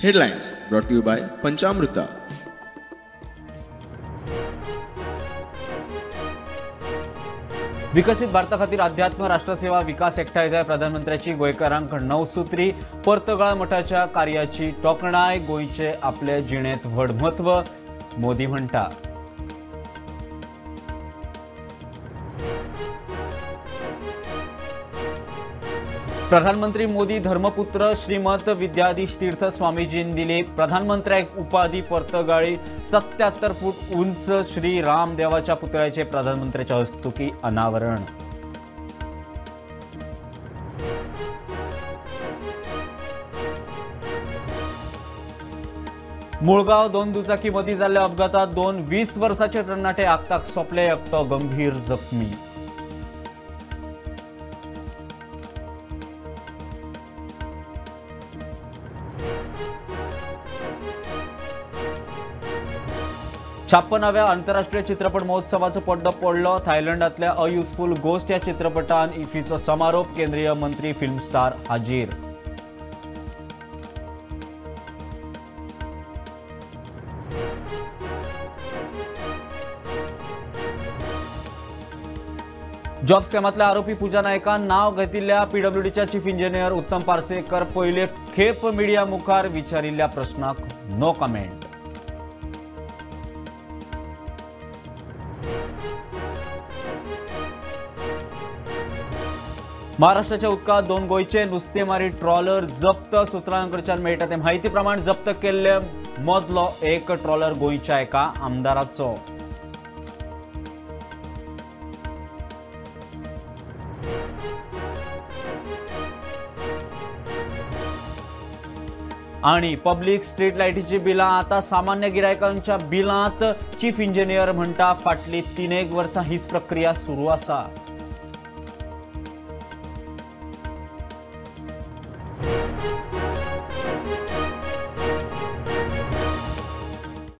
Headlines brought to you by Panchamrita. विकसित भारता खातीर अध्यात्म राष्ट्रसेवा विकास एकठांय जाय प्रधानमंत्र्याची गोंयकारांक 9 सुत्री पर्तगाळ मठाच्या कार्याची तोखणाय गोंयचे आपले जिणेंत व्हड म्हत्व मोदी म्हणटा। प्रधानमंत्री मोदी धर्मपुत्र श्रीमंत विद्याधीश तीर्थ स्वामीजीन दिली प्रधानमंत्र्याक उपाधी पर्तगाळी 77 फूट उंच श्री राम देवाच्या पुतळ्याचे प्रधानमंत्र्याच्या हस्तुकी अनावरण। मुळगाव 2 दुचाकी मदीं जाल्ल्या अपघातात 20 वर्सांचे तरणाटे आगताक सोंपले, एकटो गंभीर जखमी। छाप्पनाव्या आंतरराष्ट्रीय चित्रपट महोत्सवाचो पड्डो पडलो। थायलंडातल्या अ युजफुल घोस्ट या चित्रपटान इफ्फीचो समारोप, केंद्रीय मंत्री फिल्म स्टार हाजीर। जॉब स्कॅमातल्या आरोपी पूजा नायकान नाव घेतिल्ल्या पीडब्ल्यूडीच्या चीफ इंजिनियर उत्तम पार्सेकर पयले खेप मिडिया मुखार विचारिल्ल्या प्रश्नाक नो कमेंट। महाराष्ट्राच्या उदकांत 2 गोंयचे नुस्तेमारी ट्रॉलर जप्त। सुत्रांकडच्यान मेळटा ते म्हायती प्रमाण जप्त केल्ले मदलो एक ट्रॉलर गोंयच्या एका आमदाराचो। आणि पब्लिक स्ट्रीट लायटीची बिलां आता सामान्य गिरायकांच्या बिलांत चीफ इंजिनियर म्हणटा फाटली 3 वर्सां हीच प्रक्रिया सुरू आसा।